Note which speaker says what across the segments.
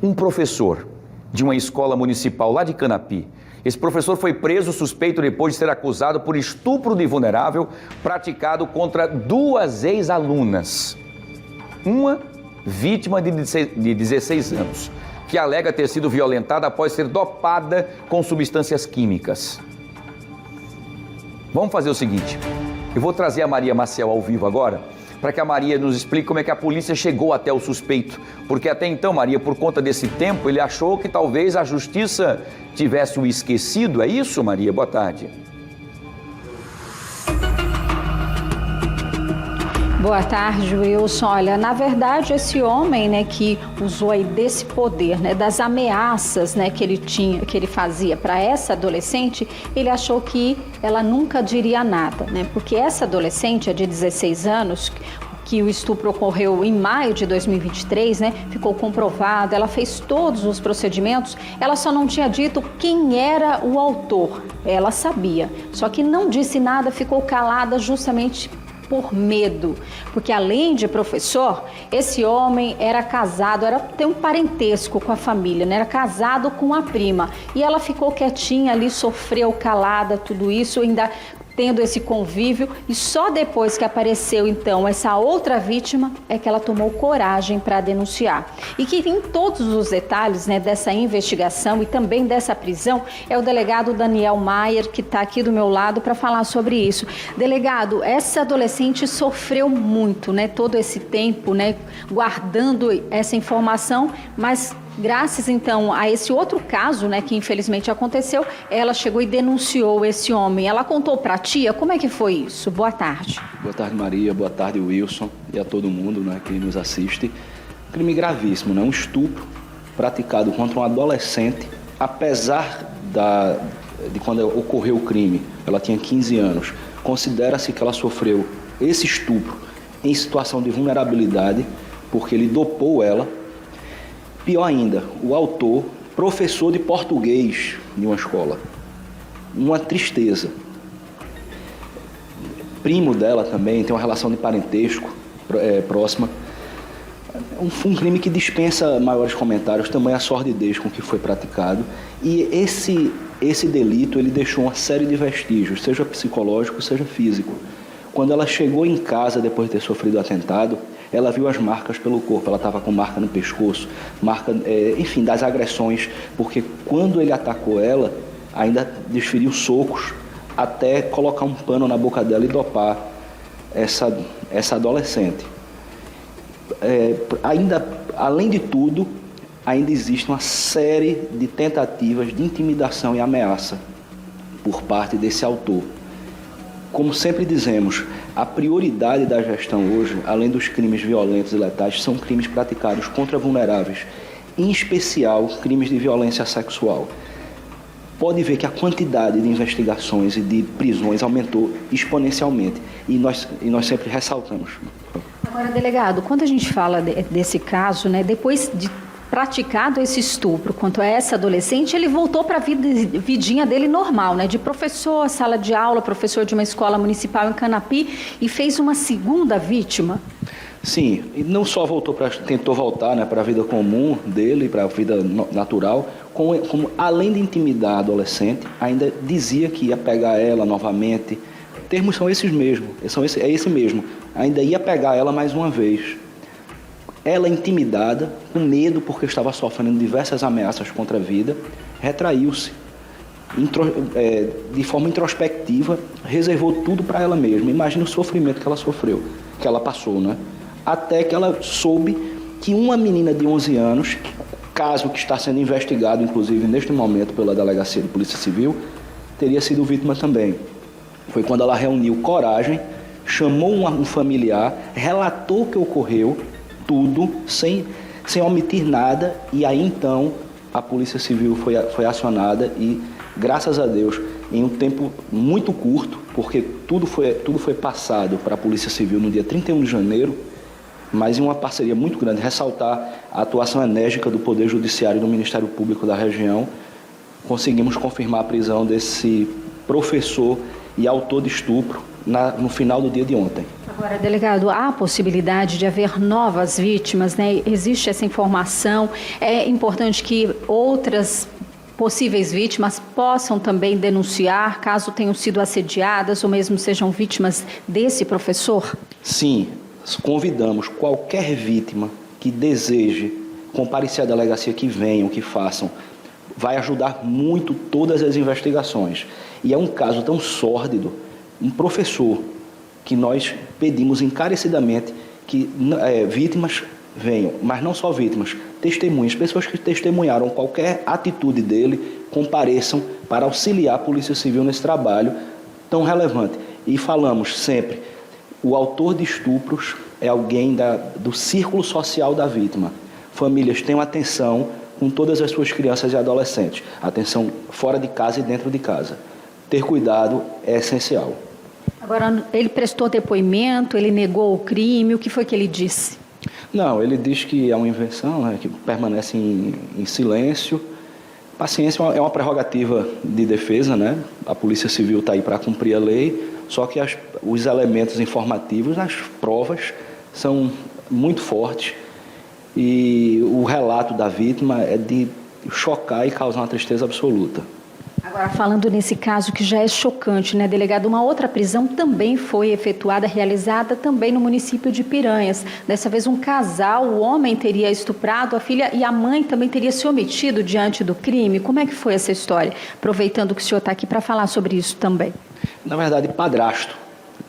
Speaker 1: Um professor de uma escola municipal lá de Canapi. Esse professor foi preso suspeito depois de ser acusado por estupro de vulnerável praticado contra 2 ex-alunas. Uma vítima de 16 anos, que alega ter sido violentada após ser dopada com substâncias químicas. Vamos fazer o seguinte, eu vou trazer a Maria Maciel ao vivo agora, para que a Maria nos explique como é que a polícia chegou até o suspeito. Porque até então, Maria, por conta desse tempo, ele achou que talvez a justiça tivesse o esquecido. É isso, Maria? Boa tarde.
Speaker 2: Boa tarde, Wilson. Olha, na verdade, esse homem, né, que usou aí desse poder, né, das ameaças, né, que ele fazia para essa adolescente, ele achou que ela nunca diria nada, né? Porque essa adolescente é de 16 anos, que o estupro ocorreu em maio de 2023, né? Ficou comprovado, ela fez todos os procedimentos, ela só não tinha dito quem era o autor. Ela sabia, só que não disse nada, ficou calada justamente por medo, porque além de professor, esse homem era casado, tem um parentesco com a família, né? Era casado com a prima, e ela ficou quietinha ali, sofreu calada, tudo isso, ainda tendo esse convívio, e só depois que apareceu então essa outra vítima é que ela tomou coragem para denunciar. E que em todos os detalhes, né, dessa investigação e também dessa prisão é o delegado Daniel Maier, que está aqui do meu lado para falar sobre isso. Delegado, essa adolescente sofreu muito, né, todo esse tempo, né, guardando essa informação, mas graças, então, a esse outro caso, né, que infelizmente aconteceu, ela chegou e denunciou esse homem. Ela contou para a tia, como é que foi isso? Boa tarde.
Speaker 3: Boa tarde, Maria. Boa tarde, Wilson, e a todo mundo, né, que nos assiste. Crime gravíssimo, né? Um estupro praticado contra um adolescente, apesar de quando ocorreu o crime, ela tinha 15 anos. Considera-se que ela sofreu esse estupro em situação de vulnerabilidade, porque ele dopou ela. Pior ainda, o autor, professor de português de uma escola. Uma tristeza. Primo dela também, tem uma relação de parentesco próxima. Um crime que dispensa maiores comentários, também a sordidez com que foi praticado. E esse delito, ele deixou uma série de vestígios, seja psicológico, seja físico. Quando ela chegou em casa, depois de ter sofrido o atentado, ela viu as marcas pelo corpo, ela estava com marca no pescoço, marca, enfim, das agressões, porque quando ele atacou ela, ainda desferiu socos, até colocar um pano na boca dela e dopar essa adolescente. Ainda, além de tudo, ainda existe uma série de tentativas de intimidação e ameaça por parte desse autor. Como sempre dizemos, a prioridade da gestão hoje, além dos crimes violentos e letais, são crimes praticados contra vulneráveis, em especial crimes de violência sexual. Pode ver que a quantidade de investigações e de prisões aumentou exponencialmente, e nós sempre ressaltamos.
Speaker 2: Agora, delegado, quando a gente fala desse caso, né, depois de praticado esse estupro quanto a essa adolescente, ele voltou para a vidinha dele normal, né? De professor, sala de aula, professor de uma escola municipal em Canapi, e fez uma segunda vítima.
Speaker 3: Sim, e não só tentou voltar, né, para a vida comum dele, para a vida natural, como além de intimidar a adolescente, ainda dizia que ia pegar ela novamente. Termos são esses mesmos, é esse mesmo. Ainda ia pegar ela mais uma vez. Ela, intimidada, com medo porque estava sofrendo diversas ameaças contra a vida, retraiu-se. De forma introspectiva, reservou tudo para ela mesma. Imagina o sofrimento que ela sofreu, que ela passou, né? Até que ela soube que uma menina de 11 anos, caso que está sendo investigado, inclusive, neste momento, pela Delegacia de Polícia Civil, teria sido vítima também. Foi quando ela reuniu coragem, chamou um familiar, relatou o que ocorreu, tudo, sem omitir nada, e aí então a Polícia Civil foi acionada e, graças a Deus, em um tempo muito curto, porque tudo foi passado para a Polícia Civil no dia 31 de janeiro, mas em uma parceria muito grande, ressaltar a atuação enérgica do Poder Judiciário e do Ministério Público da região, conseguimos confirmar a prisão desse professor e autor de estupro no final do dia de ontem.
Speaker 2: Agora, delegado, há a possibilidade de haver novas vítimas, né? Existe essa informação? É importante que outras possíveis vítimas possam também denunciar, caso tenham sido assediadas ou mesmo sejam vítimas desse professor?
Speaker 3: Sim, convidamos qualquer vítima que deseje comparecer à delegacia, que venham, que façam. Vai ajudar muito todas as investigações. E é um caso tão sórdido, um professor, que nós pedimos encarecidamente que vítimas venham, mas não só vítimas, testemunhas, pessoas que testemunharam qualquer atitude dele, compareçam para auxiliar a Polícia Civil nesse trabalho tão relevante. E falamos sempre, o autor de estupros é alguém do círculo social da vítima. Famílias, tenham atenção com todas as suas crianças e adolescentes. Atenção fora de casa e dentro de casa. Ter cuidado é essencial.
Speaker 2: Agora, ele prestou depoimento, ele negou o crime, o que foi que ele disse?
Speaker 3: Não, ele diz que é uma invenção, né, que permanece em silêncio. Paciência é uma prerrogativa de defesa, né? A Polícia Civil está aí para cumprir a lei, só que os elementos informativos, as provas, são muito fortes e o relato da vítima é de chocar e causar uma tristeza absoluta.
Speaker 2: Agora, falando nesse caso que já é chocante, né, delegado? Uma outra prisão também foi efetuada, realizada também no município de Piranhas. Dessa vez um casal, o homem teria estuprado a filha e a mãe também teria se omitido diante do crime. Como é que foi essa história? Aproveitando que o senhor está aqui para falar sobre isso também.
Speaker 3: Na verdade, padrasto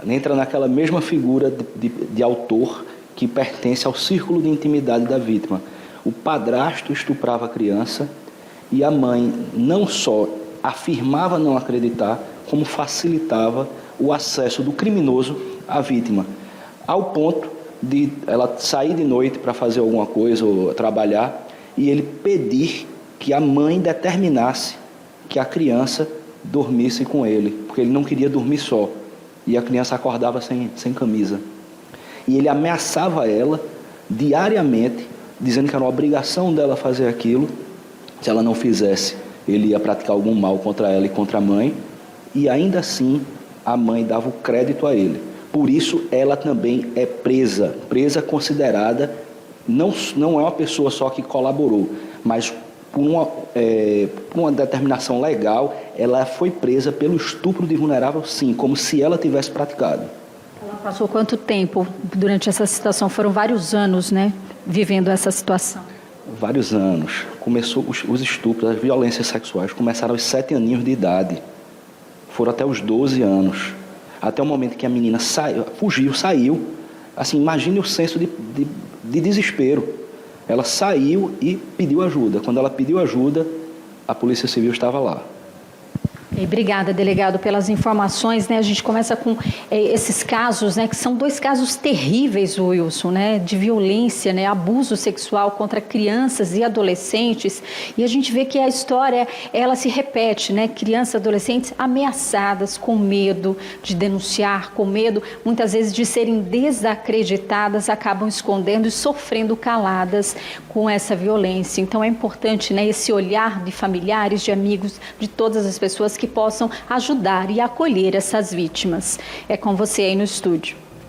Speaker 3: entra naquela mesma figura de autor que pertence ao círculo de intimidade da vítima. O padrasto estuprava a criança e a mãe não só afirmava não acreditar, como facilitava o acesso do criminoso à vítima, ao ponto de ela sair de noite para fazer alguma coisa ou trabalhar e ele pedir que a mãe determinasse que a criança dormisse com ele, porque ele não queria dormir só e a criança acordava sem camisa. E ele ameaçava ela diariamente, dizendo que era uma obrigação dela fazer aquilo. Se ela não fizesse, ele ia praticar algum mal contra ela e contra a mãe, e ainda assim a mãe dava o crédito a ele. Por isso ela também é presa considerada, não é uma pessoa só que colaborou, mas por uma determinação legal, ela foi presa pelo estupro de vulnerável, sim, como se ela tivesse praticado.
Speaker 2: Ela passou quanto tempo durante essa situação? Foram vários anos, né, vivendo essa situação.
Speaker 3: Vários anos. Começou os estupros, as violências sexuais começaram aos 7 aninhos de idade. Foram até os 12 anos. Até o momento que a menina saiu. Assim, imagine o senso de desespero. Ela saiu e pediu ajuda. Quando ela pediu ajuda, a Polícia Civil estava lá.
Speaker 2: Obrigada, delegado, pelas informações, né? A gente começa com esses casos, né? Que são 2 casos terríveis, Wilson, né? De violência, né? Abuso sexual contra crianças e adolescentes. E a gente vê que a história, ela se repete, né? Crianças e adolescentes ameaçadas, com medo de denunciar, com medo, muitas vezes, de serem desacreditadas, acabam escondendo e sofrendo caladas com essa violência. Então, é importante, né? Esse olhar de familiares, de amigos, de todas as pessoas que possam ajudar e acolher essas vítimas. É com você aí no estúdio.